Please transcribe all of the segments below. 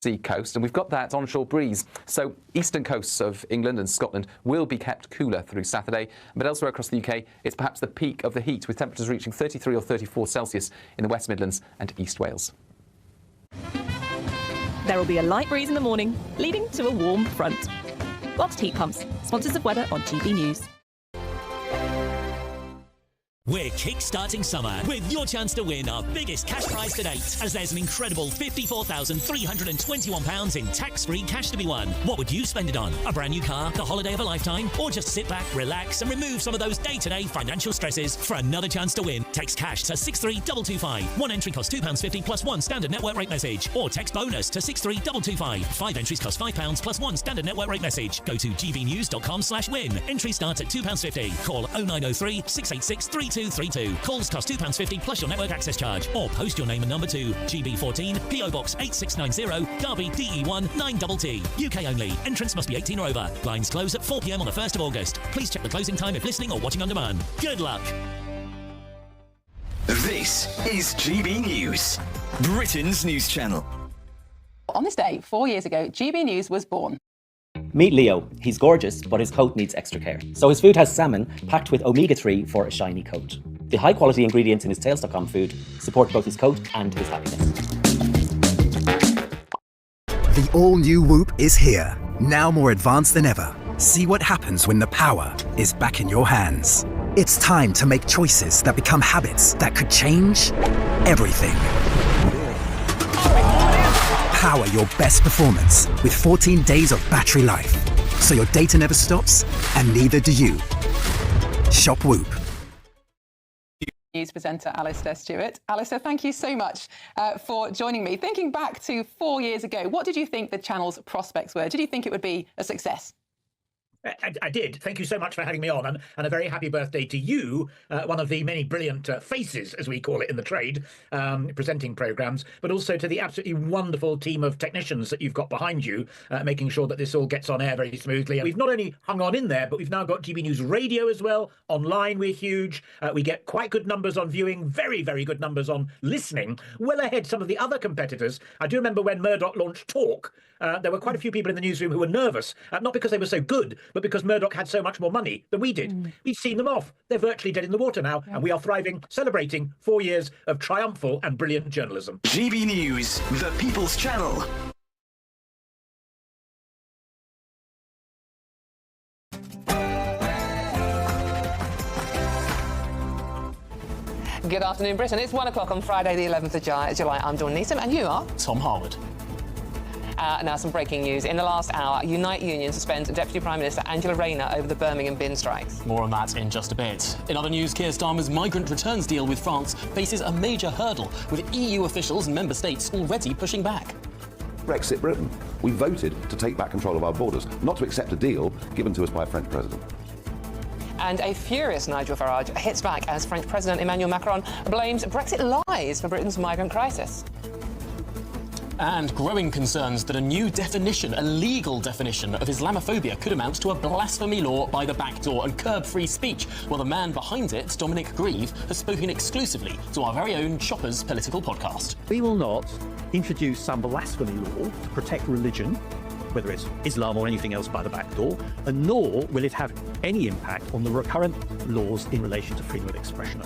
sea coast, and we've got that onshore breeze. So eastern coasts of England and Scotland will be kept cooler through Saturday, but elsewhere across the UK, it's perhaps the peak of the heat, with temperatures reaching 33 or 34 Celsius in the West Midlands and East Wales. There will be a light breeze in the morning, leading to a warm front. Boxed Heat Pumps, sponsors of weather on GB News. We're kick-starting summer with your chance to win our biggest cash prize to date, as there's an incredible £54,321 in tax-free cash to be won. What would you spend it on? A brand new car, the holiday of a lifetime, or just sit back, relax and remove some of those day-to-day financial stresses? For another chance to win, text cash to 63225. One entry costs £2.50 plus one standard network rate message, or text bonus to 63225. 5 entries cost £5 plus one standard network rate message. Go to gvnews.com/win. Entry starts at £2.50. Call 0903 686 3232. Calls cost £2.50 plus your network access charge, or post your name and number to GB14 PO Box 8690 Derby DE1 9TT. UK only. Entrance must be 18 or over. Lines close at 4 p.m. on the 1st of August. Please check the closing time if listening or watching on demand. Good luck. This is GB News, Britain's news channel. On this day, 4 years ago, GB News was born. Meet Leo. He's gorgeous, but his coat needs extra care. So his food has salmon packed with omega-3 for a shiny coat. The high-quality ingredients in his Tails.com food support both his coat and his happiness. The all-new Whoop is here, now more advanced than ever. See what happens when the power is back in your hands. It's time to make choices that become habits that could change everything. Power your best performance with 14 days of battery life, so your data never stops, and neither do you. Shop Whoop. News presenter Alistair Stewart. Alistair, thank you so much for joining me. Thinking back to 4 years ago, what did you think the channel's prospects were? Did you think it would be a success? I did. Thank you so much for having me on, and a very happy birthday to you, one of the many brilliant faces, as we call it in the trade, presenting programmes, but also to the absolutely wonderful team of technicians that you've got behind you, making sure that this all gets on air very smoothly. We've not only hung on in there, but we've now got GB News Radio as well. Online, we're huge. We get quite good numbers on viewing, very, very good numbers on listening, well ahead some of the other competitors. I do remember when Murdoch launched Talk, there were quite a few people in the newsroom who were nervous, not because they were so good, but because Murdoch had so much more money than we did. We've seen them off. They're virtually dead in the water now, and we are thriving, celebrating 4 years of triumphal and brilliant journalism. GB News, the People's Channel. Good afternoon, Britain. It's 1 o'clock on Friday, the 11th of July. I'm Dawn Neeson, and you are? Tom Harwood. Now, some breaking news. In the last hour, Unite Union suspends Deputy Prime Minister Angela Rayner over the Birmingham bin strikes. More on that in just a bit. In other news, Keir Starmer's migrant returns deal with France faces a major hurdle, with EU officials and member states already pushing back. Brexit Britain. We voted to take back control of our borders, not to accept a deal given to us by a French president. And a furious Nigel Farage hits back as French President Emmanuel Macron blames Brexit lies for Britain's migrant crisis. And growing concerns that a new definition, a legal definition of Islamophobia could amount to a blasphemy law by the back door and curb free speech. Well, the man behind it, Dominic Grieve, has spoken exclusively to our very own Choppers political podcast. We will not introduce some blasphemy law to protect religion, whether it's Islam or anything else, by the back door, and nor will it have any impact on the recurrent laws in relation to freedom of expression.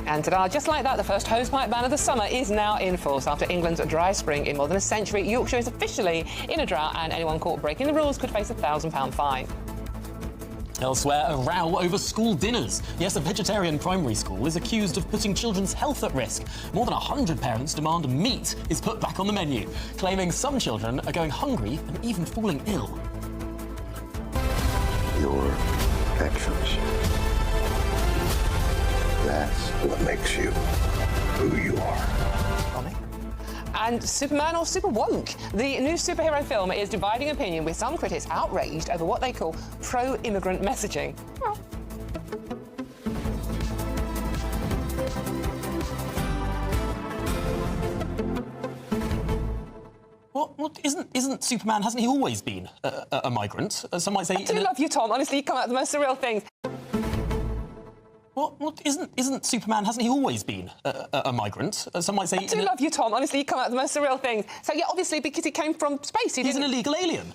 And ta-da, just like that, the first hosepipe ban of the summer is now in force. After England's dry spring in more than a century, Yorkshire is officially in a drought, and anyone caught breaking the rules could face a £1,000 fine. Elsewhere, a row over school dinners. Yes, a vegetarian primary school is accused of putting children's health at risk. More than 100 parents demand meat is put back on the menu, claiming some children are going hungry and even falling ill. Your actions. That's what makes you who you are. And Superman or Super Woke? The new superhero film is dividing opinion, with some critics outraged over what they call pro-immigrant messaging. What isn't Superman, hasn't he always been a migrant? Some might say... I do love you, Tom. Honestly, you come out with the most surreal things. Well, isn't Superman, hasn't he always been a migrant? Some might say... I do love you, Tom. Honestly, you come out with the most surreal things. So, yeah, obviously, because he came from space. He's an illegal alien.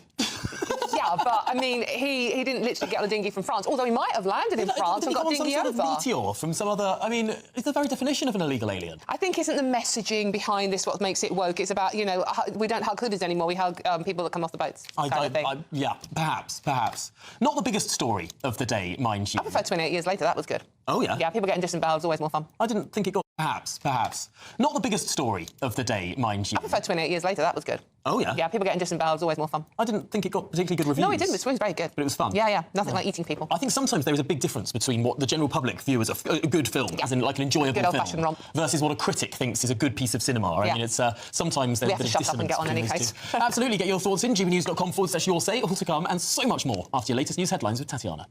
Yeah, but, I mean, he didn't literally get on a dinghy from France, although he might have landed in France and got a dinghy over. Meteor from some other... I mean, it's the very definition of an illegal alien. I think isn't the messaging behind this what makes it woke? It's about, you know, we don't hug hoodies anymore, we hug people that come off the boats, kind of thing. Yeah, perhaps. Not the biggest story of the day, mind you. I prefer 28 years later, that was good. Oh, yeah? Yeah, people getting distant bowels, always more fun. I didn't think it got... Perhaps. Not the biggest story of the day, mind you. I prefer 28 years later, that was good. Oh, yeah? Yeah, people getting distant bowels, always more fun. I didn't think it got particularly good reviews. No, it didn't, it was very good. But it was fun. Yeah, nothing like eating people. I think sometimes there is a big difference between what the general public view as a good film, as in, like, an enjoyable good old-fashioned romp, versus what a critic thinks is a good piece of cinema. I mean, it's sometimes there's a bit of dissonance. We have to shut up and get on any case. Absolutely, get your thoughts in, gbnews.com/your say, all to come, and so much more after your latest news headlines with Tatiana.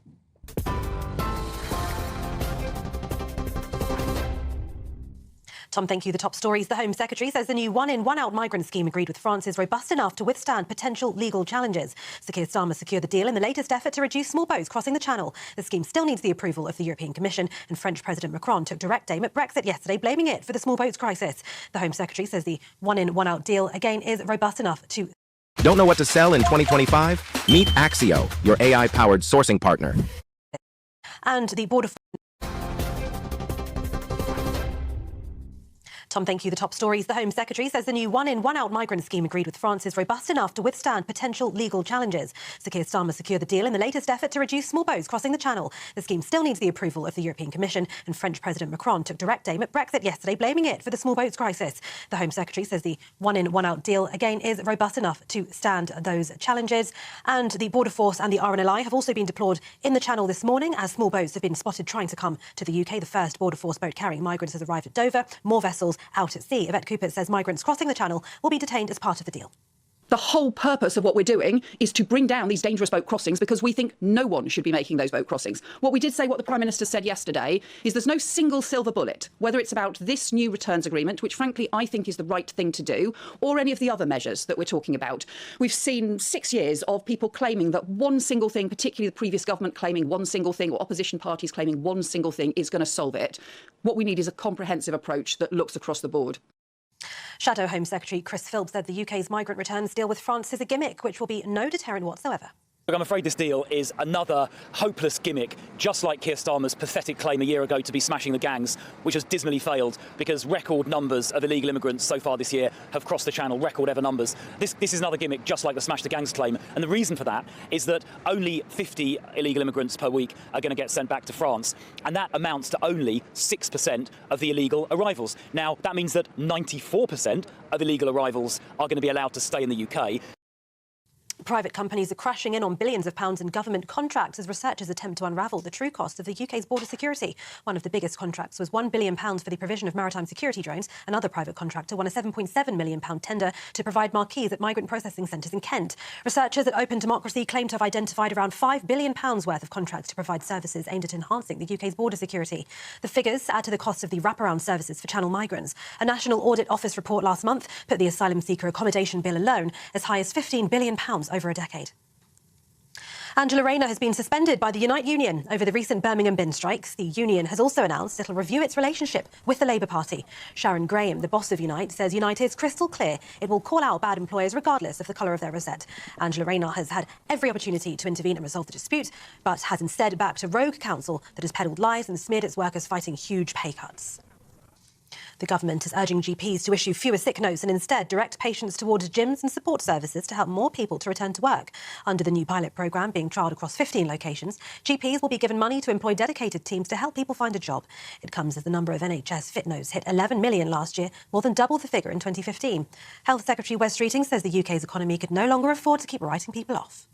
Tom, thank you. The top stories. The Home Secretary says the new one-in, one-out migrant scheme agreed with France is robust enough to withstand potential legal challenges. Sir Keir Starmer secured the deal in the latest effort to reduce small boats crossing the Channel. The scheme still needs the approval of the European Commission, and French President Macron took direct aim at Brexit yesterday, blaming it for the small boats crisis. The Home Secretary says the one-in, one-out deal, again, is robust enough to... Don't know what to sell in 2025? Meet Axio, your AI-powered sourcing partner. And the border... Tom, thank you. The top stories. The Home Secretary says the new one-in, one-out migrant scheme agreed with France is robust enough to withstand potential legal challenges. Sir Keir Starmer secured the deal in the latest effort to reduce small boats crossing the Channel. The scheme still needs the approval of the European Commission, and French President Macron took direct aim at Brexit yesterday, blaming it for the small boats crisis. The Home Secretary says the one-in, one-out deal, again, is robust enough to stand those challenges. And the Border Force and the RNLI have also been deployed in the Channel this morning as small boats have been spotted trying to come to the UK. The first Border Force boat carrying migrants has arrived at Dover. More vessels out at sea. Yvette Cooper says migrants crossing the Channel will be detained as part of the deal. The whole purpose of what we're doing is to bring down these dangerous boat crossings because we think no one should be making those boat crossings. What we did say, what the Prime Minister said yesterday, is there's no single silver bullet, whether it's about this new returns agreement, which frankly I think is the right thing to do, or any of the other measures that we're talking about. We've seen 6 years of people claiming that one single thing, particularly the previous government claiming one single thing, or opposition parties claiming one single thing is going to solve it. What we need is a comprehensive approach that looks across the board. Shadow Home Secretary Chris Philp said the UK's migrant returns deal with France is a gimmick, which will be no deterrent whatsoever. Look, I'm afraid this deal is another hopeless gimmick, just like Keir Starmer's pathetic claim a year ago to be smashing the gangs, which has dismally failed because record numbers of illegal immigrants so far this year have crossed the Channel, record ever numbers. This is another gimmick, just like the smash the gangs claim. And the reason for that is that only 50 illegal immigrants per week are going to get sent back to France. And that amounts to only 6% of the illegal arrivals. Now, that means that 94% of illegal arrivals are going to be allowed to stay in the UK. Private companies are crashing in on billions of pounds in government contracts as researchers attempt to unravel the true cost of the UK's border security. One of the biggest contracts was £1 billion for the provision of maritime security drones. Another private contractor won a £7.7 million tender to provide marquees at migrant processing centres in Kent. Researchers at Open Democracy claim to have identified around £5 billion worth of contracts to provide services aimed at enhancing the UK's border security. The figures add to the cost of the wraparound services for Channel migrants. A National Audit Office report last month put the asylum seeker accommodation bill alone as high as £15 billion over a decade. Angela Rayner has been suspended by the Unite Union over the recent Birmingham bin strikes. The union has also announced it'll review its relationship with the Labour Party. Sharon Graham, the boss of Unite, says Unite is crystal clear it will call out bad employers regardless of the colour of their rosette. Angela Rayner has had every opportunity to intervene and resolve the dispute, but has instead backed a rogue council that has peddled lies and smeared its workers fighting huge pay cuts. The government is urging GPs to issue fewer sick notes and instead direct patients towards gyms and support services to help more people to return to work. Under the new pilot programme being trialled across 15 locations, GPs will be given money to employ dedicated teams to help people find a job. It comes as the number of NHS fit notes hit 11 million last year, more than double the figure in 2015. Health Secretary Wes Streeting says the UK's economy could no longer afford to keep writing people off.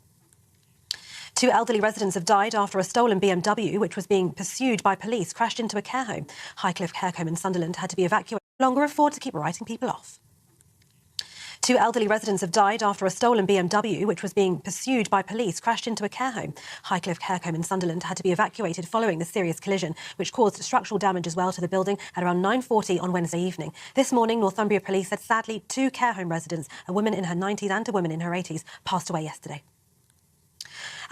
2 elderly residents have died after a stolen BMW, which was being pursued by police, crashed into a care home. Highcliffe Care Home in Sunderland had to be evacuated. No longer afford to keep writing people off. 2 elderly residents have died after a stolen BMW, which was being pursued by police, crashed into a care home. Highcliffe Care Home in Sunderland had to be evacuated following the serious collision, which caused structural damage as well to the building at around 9:40 on Wednesday evening. This morning, Northumbria Police said sadly 2 care home residents, a woman in her 90s and a woman in her 80s, passed away yesterday.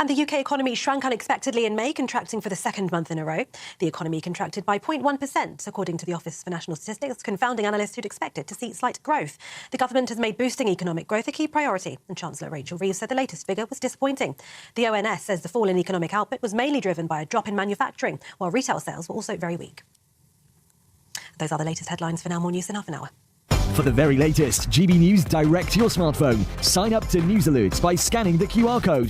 And the UK economy shrank unexpectedly in May, contracting for the second month in a row. The economy contracted by 0.1%, according to the Office for National Statistics, confounding analysts who'd expected to see slight growth. The government has made boosting economic growth a key priority, and Chancellor Rachel Reeves said the latest figure was disappointing. The ONS says the fall in economic output was mainly driven by a drop in manufacturing, while retail sales were also very weak. Those are the latest headlines. For now, more news in half an hour. For the very latest GB News direct to your smartphone, sign up to News Alerts by scanning the QR code.